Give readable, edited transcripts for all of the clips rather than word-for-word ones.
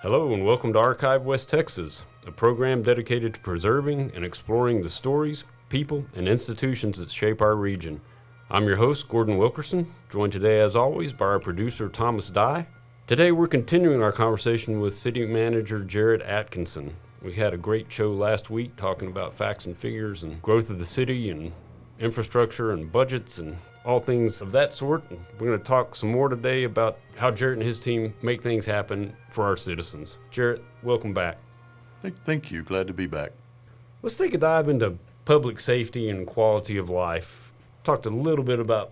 Hello and welcome to Archive West Texas, a program dedicated to preserving and exploring the stories, people, and institutions that shape our region. I'm your host, Gordon Wilkerson, joined today as always by our producer, Thomas Dye. Today we're continuing our conversation with City Manager Jarrett Atkinson. We had a great show last week talking about facts and figures and growth of the city and infrastructure and budgets and all things of that sort. We're going to talk some more today about how Jarrett and his team make things happen for our citizens. Jarrett, welcome back. Thank you. Glad to be back. Let's take a dive into public safety and quality of life. Talked a little bit about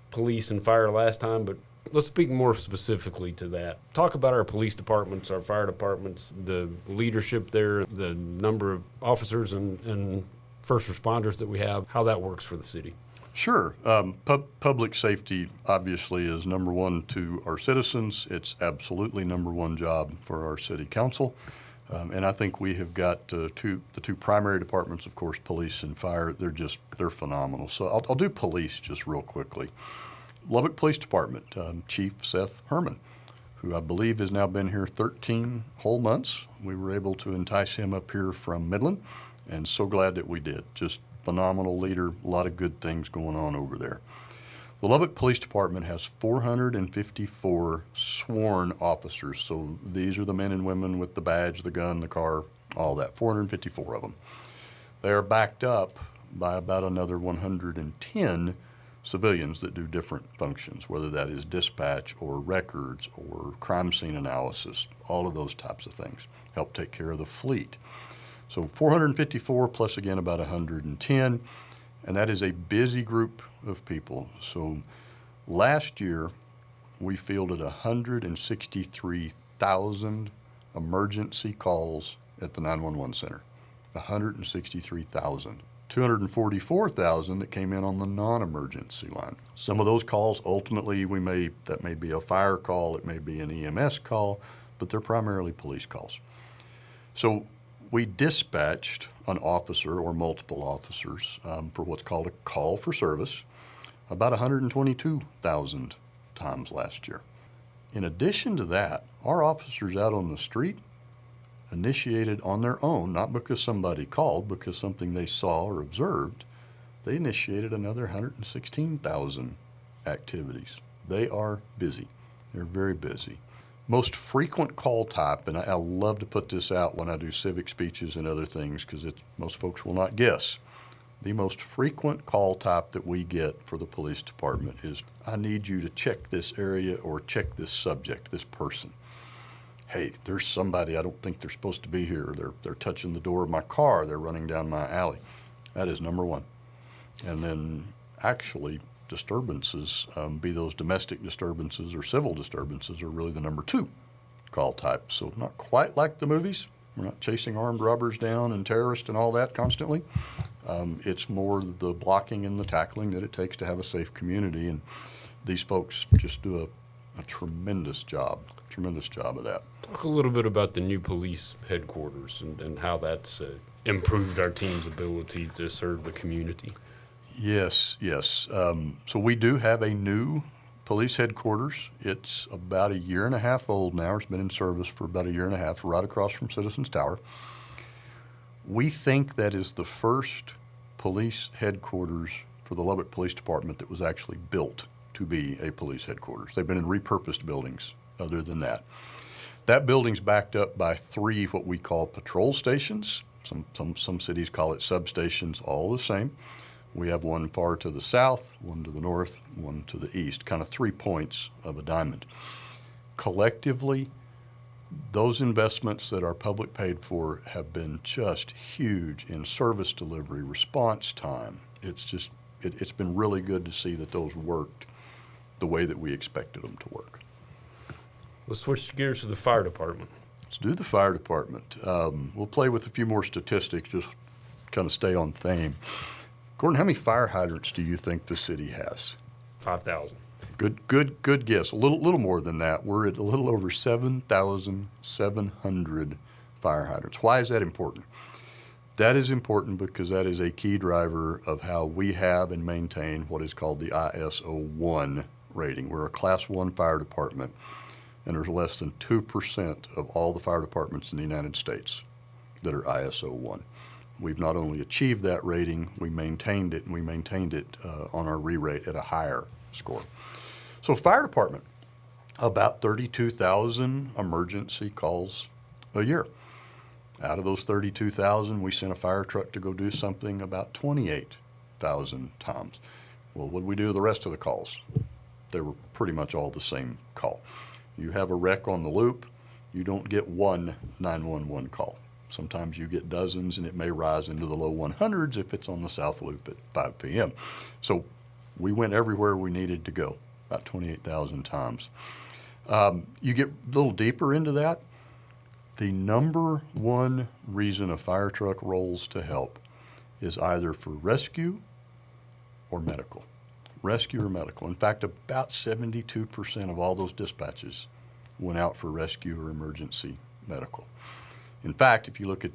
police and fire last time, but let's speak more specifically to that. Talk about our police departments, our fire departments, the leadership there, the number of officers and first responders that we have, how that works for the city. Sure. Public safety obviously is number one to our citizens. It's absolutely number one job for our city council. And I think we have got the two primary departments, of course, police and fire. They're phenomenal. So I'll do police just real quickly. Lubbock Police Department, Chief Seth Herman, who I believe has now been here 13 whole months. We were able to entice him up here from Midland, and so glad that we did. Just phenomenal leader, a lot of good things going on over there. The Lubbock Police Department has 454 sworn officers. So these are the men and women with the badge, the gun, the car, all that, 454 of them. They are backed up by about another 110 civilians that do different functions, whether that is dispatch or records or crime scene analysis, all of those types of things, help take care of the fleet. So 454 plus again about 110, and that is a busy group of people. So last year we fielded 163,000 emergency calls at the 911 center, 163,000. 244,000 that came in on the non-emergency line. Some of those calls ultimately that may be a fire call, it may be an EMS call, but they're primarily police calls. So we dispatched an officer or multiple officers for what's called a call for service about 122,000 times last year. In addition to that, our officers out on the street initiated on their own, not because somebody called, because something they saw or observed, they initiated another 116,000 activities. They are busy. They're very busy. Most frequent call type, and I love to put this out when I do civic speeches and other things because most folks will not guess. The most frequent call type that we get for the police department is, I need you to check this area or check this subject, this person. Hey, there's somebody, I don't think they're supposed to be here. They're touching the door of my car. They're running down my alley. That is number one. And then actually disturbances, be those domestic disturbances or civil disturbances, are really the number two call type. So not quite like the movies. We're not chasing armed robbers down and terrorists and all that constantly. It's more the blocking and the tackling that it takes to have a safe community. And these folks just do a tremendous job of that. Talk a little bit about the new police headquarters and how that's improved our team's ability to serve the community. Yes. So we do have a new police headquarters. It's about a year and a half old now. It's been in service for about a year and a half, right across from Citizens Tower. We think that is the first police headquarters for the Lubbock Police Department that was actually built to be a police headquarters. They've been in repurposed buildings other than that. That building's backed up by three what we call patrol stations. Some cities call it substations, all the same. We have one far to the south, one to the north, one to the east, kind of 3 points of a diamond. Collectively, those investments that our public paid for have been just huge in service delivery, response time. It's been really good to see that those worked the way that we expected them to work. Let's switch gears to the fire department. Let's do the fire department. We'll play with a few more statistics, just kind of stay on theme. Gordon, how many fire hydrants do you think the city has? 5,000. Good guess. A little more than that. We're at a little over 7,700 fire hydrants. Why is that important? That is important because that is a key driver of how we have and maintain what is called the ISO 1 rating. We're a Class 1 fire department. and there's less than 2% of all the fire departments in the United States that are ISO 1. We've not only achieved that rating, we maintained it, and we maintained it on our re-rate at a higher score. So fire department, about 32,000 emergency calls a year. Out of those 32,000, we sent a fire truck to go do something about 28,000 times. Well, what did we do with the rest of the calls? They were pretty much all the same call. You have a wreck on the loop, you don't get one 911 call. Sometimes you get dozens, and it may rise into the low 100s if it's on the South Loop at 5 p.m. So we went everywhere we needed to go, about 28,000 times. You get a little deeper into that, the number one reason a fire truck rolls to help is either for rescue or medical. Rescue or medical. In fact, about 72% of all those dispatches went out for rescue or emergency medical. In fact, if you look at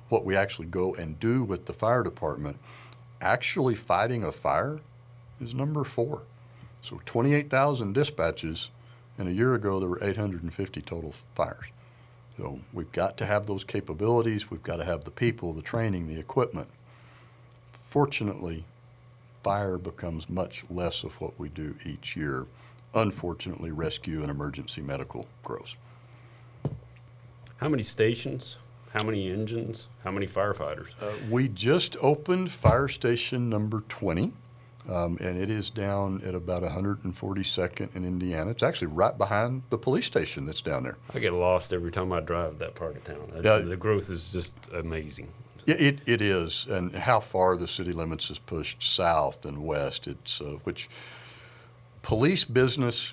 what we actually go and do with the fire department, actually fighting a fire is number 4. So 28,000 dispatches, and a year ago there were 850 total fires. So we've got to have those capabilities, we've got to have the people, the training, the equipment. Fortunately, fire becomes much less of what we do each year. Unfortunately, rescue and emergency medical grows. How many stations? How many engines? How many firefighters? We just opened fire station number 20, and it is down at about 142nd in Indiana. It's actually right behind the police station that's down there. I get lost every time I drive that part of town. The growth is just amazing. It is, and how far the city limits is pushed south and west. It's which police business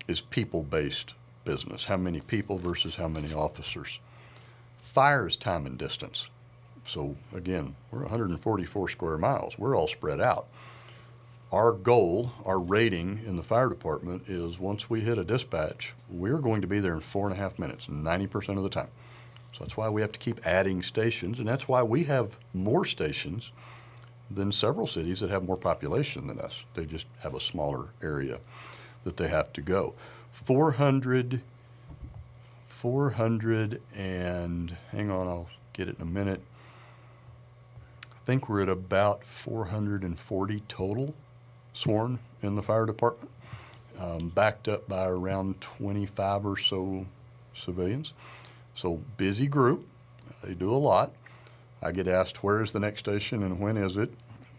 is people-based business. How many people versus how many officers. Fire is time and distance. So again, we're 144 square miles. We're all spread out. Our goal, our rating in the fire department is once we hit a dispatch, we're going to be there in 4.5 minutes, 90% of the time. So that's why we have to keep adding stations, and that's why we have more stations than several cities that have more population than us. They just have a smaller area that they have to go. 400 and, hang on, I'll get it in a minute. I think we're at about 440 total sworn in the fire department, backed up by around 25 or so civilians. So busy group, they do a lot. I get asked, where is the next station and when is it?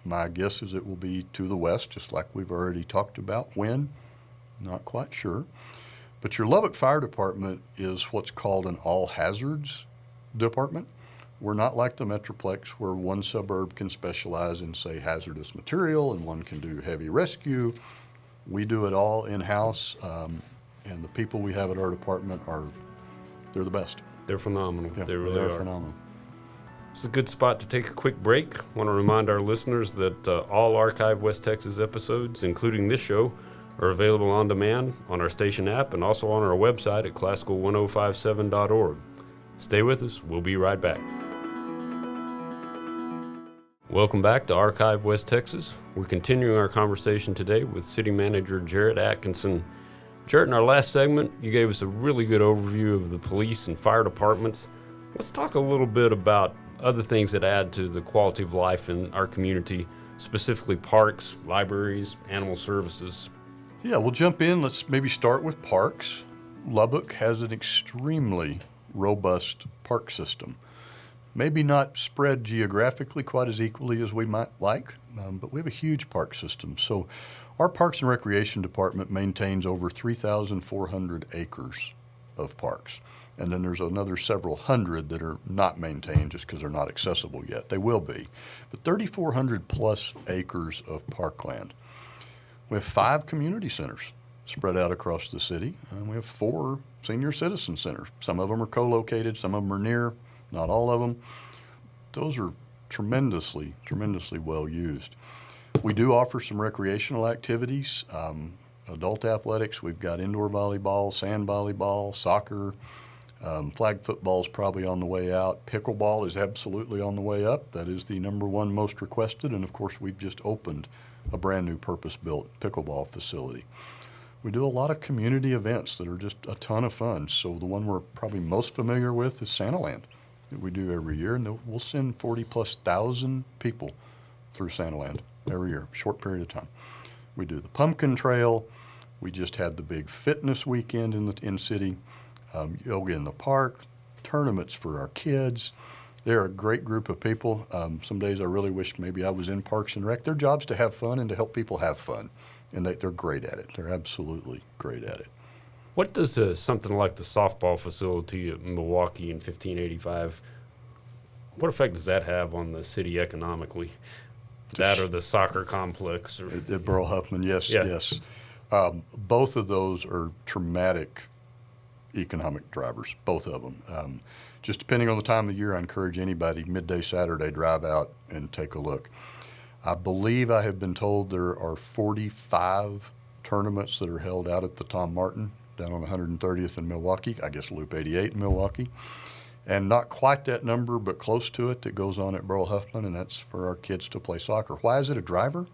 My guess is it will be to the west, just like we've already talked about. When? Not quite sure. But your Lubbock Fire Department is what's called an all hazards department. We're not like the Metroplex where one suburb can specialize in, say, hazardous material and one can do heavy rescue. We do it all in-house, and the people we have at our department they're the best. They're phenomenal. Yeah, they really are. Phenomenal. It's a good spot to take a quick break. I want to remind our listeners that all Archive West Texas episodes, including this show, are available on demand on our station app and also on our website at classical1057.org. Stay with us. We'll be right back. Welcome back to Archive West Texas. We're continuing our conversation today with City Manager Jarrett Atkinson. Jarrett, in our last segment, you gave us a really good overview of the police and fire departments. Let's talk a little bit about other things that add to the quality of life in our community, specifically parks, libraries, animal services. Yeah, we'll jump in. Let's maybe start with parks. Lubbock has an extremely robust park system. Maybe not spread geographically quite as equally as we might like, but we have a huge park system. So our Parks and Recreation Department maintains over 3,400 acres of parks. And then there's another several hundred that are not maintained just because they're not accessible yet. They will be. But 3,400 plus acres of parkland. We have 5 community centers spread out across the city, and we have 4 senior citizen centers. Some of them are co-located, some of them are near, not all of them. Those are tremendously well used. We do offer some recreational activities, adult athletics. We've got indoor volleyball, sand volleyball, soccer, flag football is probably on the way out. Pickleball is absolutely on the way up. That is the number 1 most requested, and of course we've just opened a brand new purpose-built pickleball facility. We do a lot of community events that are just a ton of fun. So the one we're probably most familiar with is Santaland that we do every year, and we'll send 40,000+ people through Santaland every year, short period of time. We do the pumpkin trail. We just had the big fitness weekend in city, yoga in the park, tournaments for our kids. They're a great group of people. Some days I really wish maybe I was in Parks and Rec. Their job's to have fun and to help people have fun, and they're great at it. They're absolutely great at it. What does something like the softball facility at Milwaukee in 1585, what effect does that have on the city economically? That or the soccer complex? Or At Burl Huffman, yes, Yeah. yes. Both of those are traumatic economic drivers, both of them. Just depending on the time of the year, I encourage anybody, midday Saturday, drive out and take a look. I believe I have been told there are 45 tournaments that are held out at the Tom Martin down on 130th in Milwaukee, I guess Loop 88 in Milwaukee. And not quite that number, but close to it, that goes on at Burl Huffman, and that's for our kids to play soccer. Why is it a driver?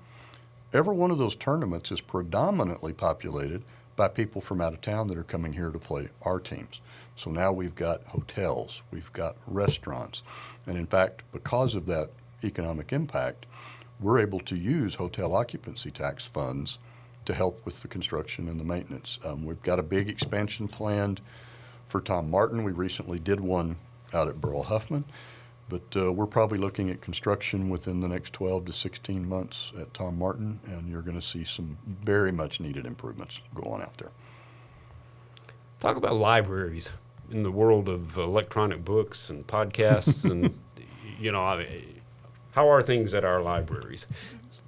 Every one of those tournaments is predominantly populated by people from out of town that are coming here to play our teams. So now we've got hotels, we've got restaurants, and in fact, because of that economic impact, we're able to use hotel occupancy tax funds to help with the construction and the maintenance. We've got a big expansion planned for Tom Martin. We recently did one out at Burl Huffman, but we're probably looking at construction within the next 12 to 16 months at Tom Martin, and you're going to see some very much needed improvements go on out there. talk about libraries in the world of electronic books and podcasts and, how are things at our libraries?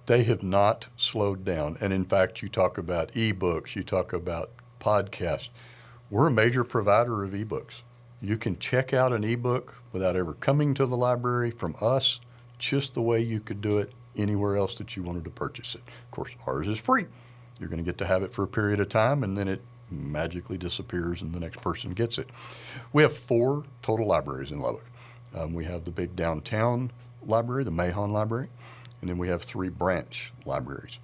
They have not slowed down. And in fact, you talk about ebooks, you talk about podcasts. We're a major provider of ebooks. You can check out an ebook without ever coming to the library from us, just the way you could do it anywhere else that you wanted to purchase it. Of course, ours is free. You're going to get to have it for a period of time, and then it magically disappears and the next person gets it. We have 4 total libraries in Lubbock. We have the big downtown library, the Mahon Library, and then we have 3 branch libraries.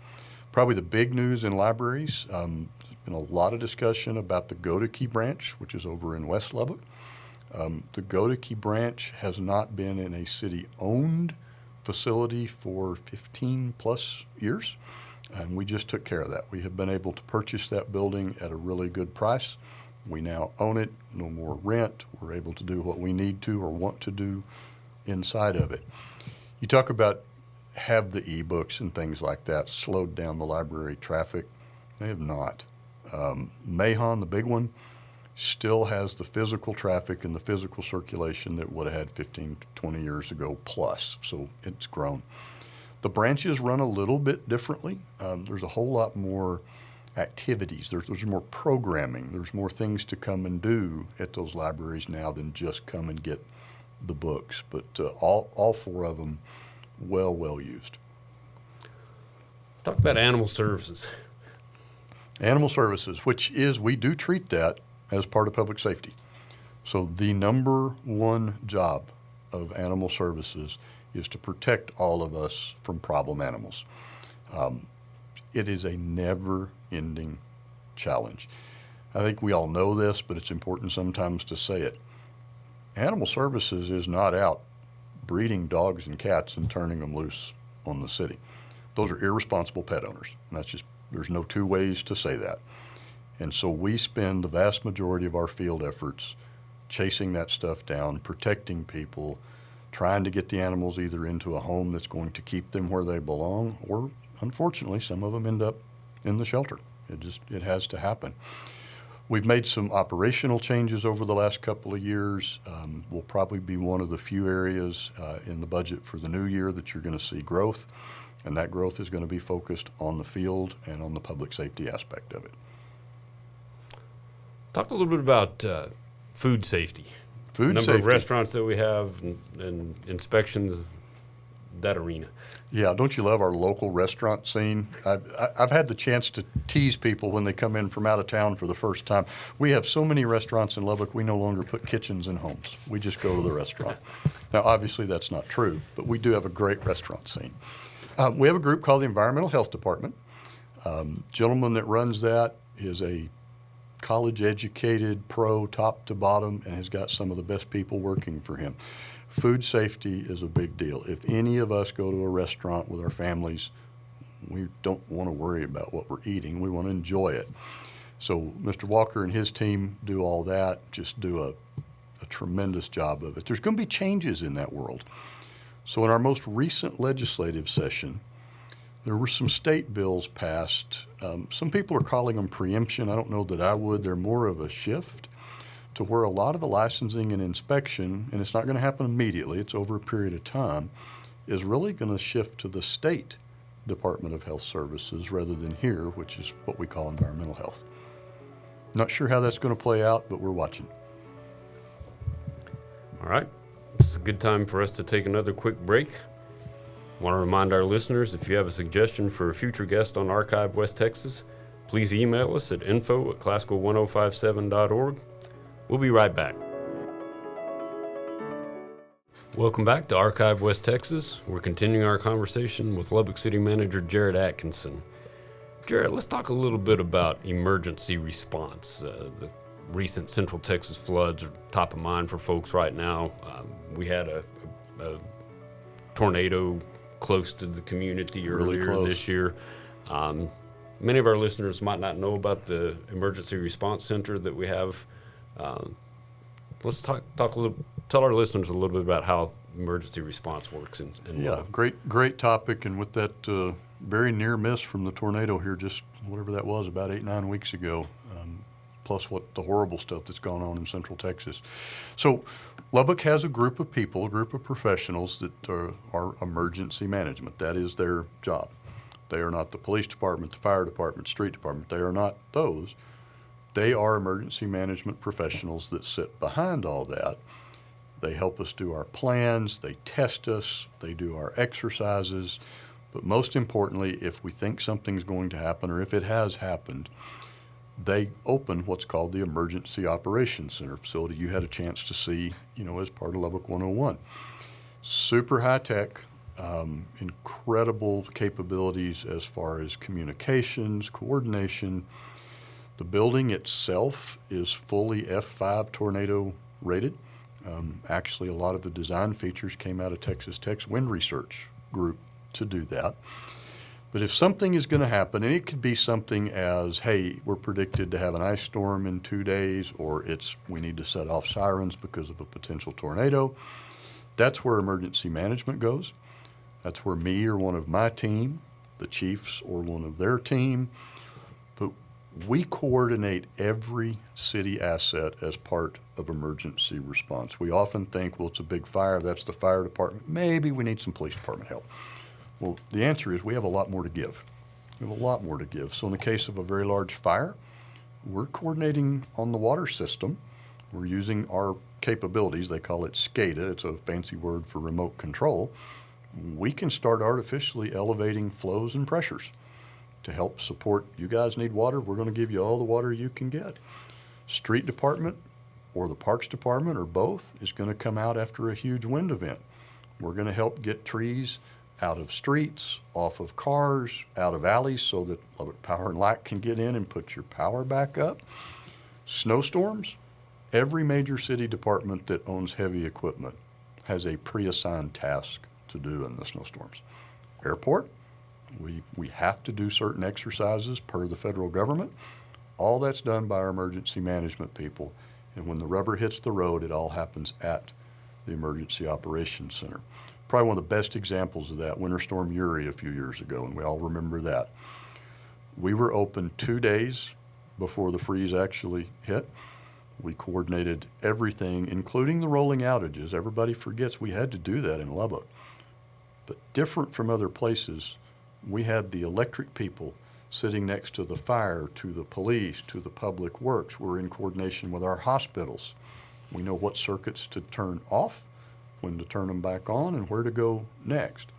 Probably the big news in libraries, there's been a lot of discussion about the Godeke branch, which is over in West Lubbock. The Godeke branch has not been in a city-owned facility for 15 plus years, and we just took care of that. We have been able to purchase that building at a really good price. We now own it, no more rent. We're able to do what we need to or want to do inside of it. You talk about have the ebooks and things like that slowed down the library traffic. They have not. Mahon, the big one, still has the physical traffic and the physical circulation that would have had 15 to 20 years ago plus, so it's grown. The branches run a little bit differently. There's a whole lot more activities. There's more programming. There's more things to come and do at those libraries now than just come and get the books. But all 4 of them well used. Talk about animal services. Animal services, which is, we do treat that as part of public safety. So the number 1 job of animal services is to protect all of us from problem animals. It is a never-ending challenge. I think we all know this, but it's important sometimes to say it. Animal services is not out breeding dogs and cats and turning them loose on the city. Those are irresponsible pet owners. And that's just, there's no 2 ways to say that. And so we spend the vast majority of our field efforts chasing that stuff down, protecting people, trying to get the animals either into a home that's going to keep them where they belong, or unfortunately, some of them end up in the shelter. It has to happen. We've made some operational changes over the last couple of years. We'll probably be one of the few areas in the budget for the new year that you're going to see growth, and that growth is going to be focused on the field and on the public safety aspect of it. Talk a little bit about food safety. Food number safety. of restaurants that we have and inspections, that arena. Yeah, don't you love our local restaurant scene? I've had the chance to tease people when they come in from out of town for the first time. We have so many restaurants in Lubbock, we no longer put kitchens in homes. We just go to the restaurant. Now, obviously, that's not true, but we do have a great restaurant scene. We have a group called the Environmental Health Department. Gentleman that runs that is a college-educated pro top to bottom and has got some of the best people working for him. Food safety is a big deal. If any of us go to a restaurant with our families, we don't want to worry about what we're eating. We want to enjoy it. So Mr. Walker and his team do all that, just do a tremendous job of it. There's going to be changes in that world. So in our most recent legislative session, there were some state bills passed. Some people are calling them preemption. I don't know that I would. They're more of a shift to where a lot of the licensing and inspection, and it's not going to happen immediately, it's over a period of time, is really going to shift to the state Department of Health Services rather than here, which is what we call environmental health. Not sure how that's going to play out, but we're watching. All right. It's a good time for us to take another quick break. I want to remind our listeners, if you have a suggestion for a future guest on Archive West Texas, please email us at info@classical1057.org. We'll be right back. Welcome back to Archive West Texas. We're continuing our conversation with Lubbock City Manager Jarrett Atkinson. Jarrett, let's talk a little bit about emergency response. The recent Central Texas floods are top of mind for folks right now. We had a tornado close to the community earlier this year. Many of our listeners might not know about the Emergency Response Center that we have. Let's talk a little. Tell our listeners a little bit about how emergency response works. Great topic. And with that very near miss from the tornado here, just whatever that was, about 8-9 weeks ago, plus what the horrible stuff that's gone on in Central Texas. So Lubbock has a group of people, a group of professionals that are emergency management. That is their job. They are not the police department, the fire department, street department. They are not those. They are emergency management professionals that sit behind all that. They help us do our plans, they test us, they do our exercises, but most importantly, if we think something's going to happen or if it has happened, they open what's called the Emergency Operations Center facility. You had a chance to see, as part of Lubbock 101. Super high tech, incredible capabilities as far as communications, coordination. The building itself is fully F5 tornado rated. Actually, a lot of the design features came out of Texas Tech's wind research group to do that. But if something is going to happen, and it could be something as, hey, we're predicted to have an ice storm in 2 days, or we need to set off sirens because of a potential tornado, that's where emergency management goes. That's where me or one of my team, the chiefs or one of their team, but we coordinate every city asset as part of emergency response. We often think, well, it's a big fire, that's the fire department. Maybe we need some police department help. Well, the answer is we have a lot more to give. We have a lot more to give. So in the case of a very large fire, we're coordinating on the water system. We're using our capabilities. They call it SCADA. It's a fancy word for remote control. We can start artificially elevating flows and pressures to help support. You guys need water, we're going to give you all the water you can get. Street department or the parks department or both is going to come out after a huge wind event. We're going to help get trees out of streets, off of cars, out of alleys so that Lubbock Power and Light can get in and put your power back up. Snowstorms, every major city department that owns heavy equipment has a pre-assigned task to do in the snowstorms. Airport, we have to do certain exercises per the federal government. All that's done by our emergency management people. And when the rubber hits the road, it all happens at the Emergency Operations Center. Probably one of the best examples of that, Winter Storm Uri a few years ago, and we all remember that. We were open 2 days before the freeze actually hit. We coordinated everything, including the rolling outages. Everybody forgets we had to do that in Lubbock. But different from other places, we had the electric people sitting next to the fire, to the police, to the public works. We're in coordination with our hospitals. We know what circuits to turn off, when to turn them back on, and where to go next.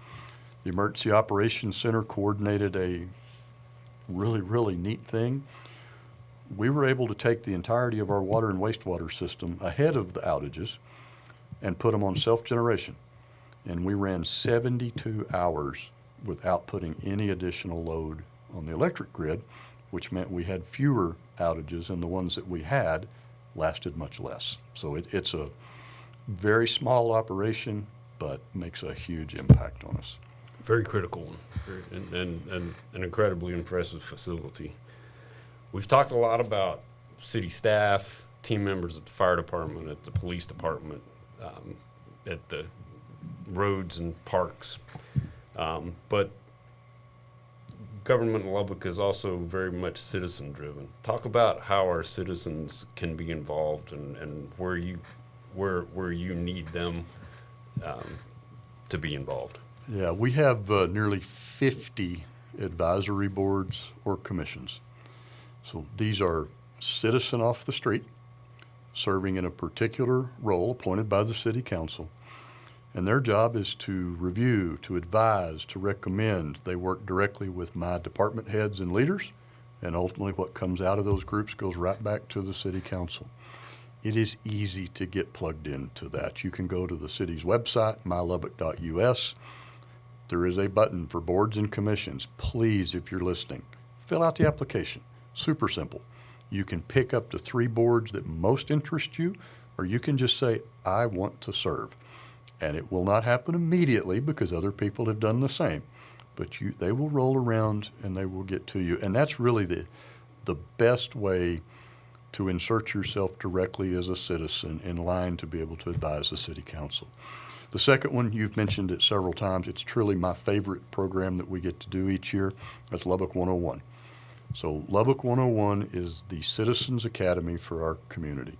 The Emergency Operations Center coordinated a really, really neat thing. We were able to take the entirety of our water and wastewater system ahead of the outages and put them on self-generation. And we ran 72 hours without putting any additional load on the electric grid which meant we had fewer outages, and the ones that we had lasted much less. So it's a very small operation, but makes a huge impact on us. Very critical one, and an incredibly impressive facility. We've talked a lot about city staff, team members at the fire department, at the police department, at the roads and parks. But government in Lubbock is also very much citizen driven. Talk about how our citizens can be involved and where you need them to be involved. Yeah, we have nearly 50 advisory boards or commissions. So these are citizen off the street serving in a particular role appointed by the city council. And their job is to review, to advise, to recommend. They work directly with my department heads and leaders, and ultimately what comes out of those groups goes right back to the city council. It is easy to get plugged into that. You can go to the city's website, mylubbock.us. There is a button for boards and commissions. Please, if you're listening, fill out the application. Super simple. You can pick up the 3 boards that most interest you, or you can just say, I want to serve. And it will not happen immediately because other people have done the same. But they will roll around and they will get to you. And that's really the best way to insert yourself directly as a citizen in line to be able to advise the city council. The second one, you've mentioned it several times. It's truly my favorite program that we get to do each year. That's Lubbock 101. So Lubbock 101 is the Citizens Academy for our community.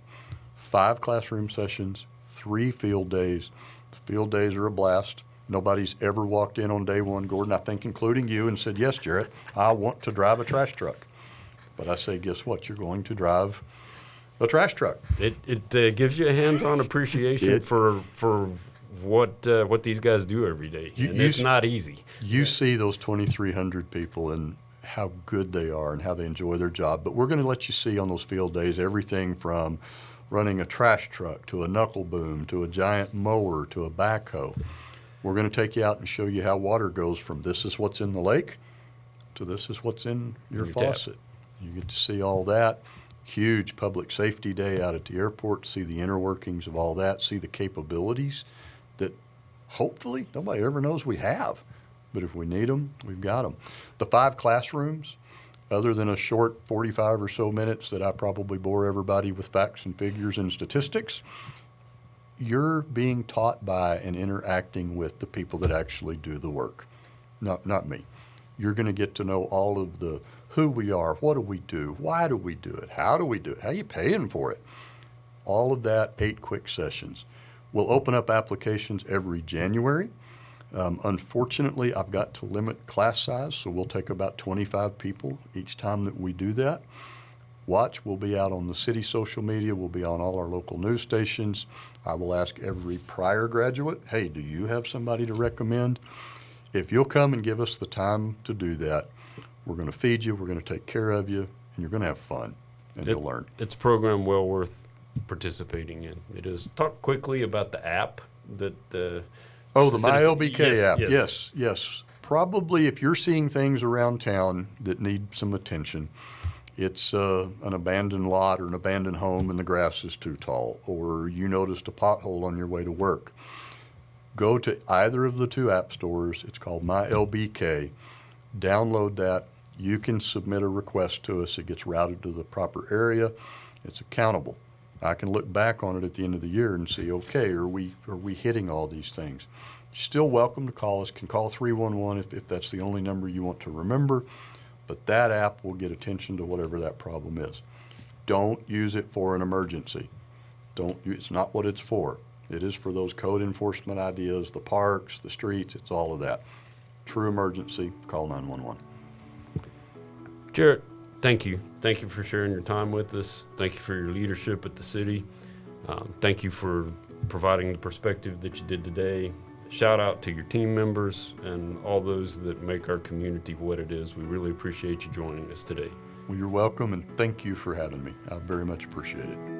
5 classroom sessions, 3 field days. The field days are a blast. Nobody's ever walked in on day one, Gordon, I think including you, and said, yes, Jarrett, I want to drive a trash truck. But I say, guess what? You're going to drive a trash truck. It gives you a hands-on appreciation for what these guys do every day. It's not easy. You see those 2,300 people and how good they are and how they enjoy their job. But we're going to let you see on those field days everything from running a trash truck to a knuckle boom to a giant mower to a backhoe. We're going to take you out and show you how water goes from this is what's in the lake to this is what's in your faucet. You get to see all that. Huge public safety day out at the airport, see the inner workings of all that, see the capabilities that hopefully nobody ever knows we have. But if we need them, we've got them. The 5 classrooms, other than a short 45 or so minutes that I probably bore everybody with facts and figures and statistics, you're being taught by and interacting with the people that actually do the work, not me. You're going to get to know all of the who we are, what do we do, why do we do it, how do we do it, how are you paying for it? All of that, 8 quick sessions. We'll open up applications every January. Unfortunately, I've got to limit class size, so we'll take about 25 people each time that we do that. Watch, we'll be out on the city social media, we'll be on all our local news stations. I will ask every prior graduate, hey, do you have somebody to recommend? If you'll come and give us the time to do that, we're going to feed you, we're going to take care of you, and you're going to have fun, and you'll learn. It's a program well worth participating in. It is. Talk quickly about the app that the My LBK app. Yes. Probably if you're seeing things around town that need some attention, it's an abandoned lot or an abandoned home and the grass is too tall, or you noticed a pothole on your way to work. Go to either of the 2 app stores. It's called My LBK. Download that. You can submit a request to us. It gets routed to the proper area. It's accountable. I can look back on it at the end of the year and see, okay, are we hitting all these things? You're still welcome to call us. Can call 311 if that's the only number you want to remember. But that app will get attention to whatever that problem is. Don't use it for an emergency. It's not what it's for. It is for those code enforcement ideas, the parks, the streets, it's all of that. True emergency, call 911. Jarrett, thank you. Thank you for sharing your time with us. Thank you for your leadership at the city. Thank you for providing the perspective that you did today. Shout out to your team members and all those that make our community what it is. We really appreciate you joining us today. Well, you're welcome, and thank you for having me. I very much appreciate it.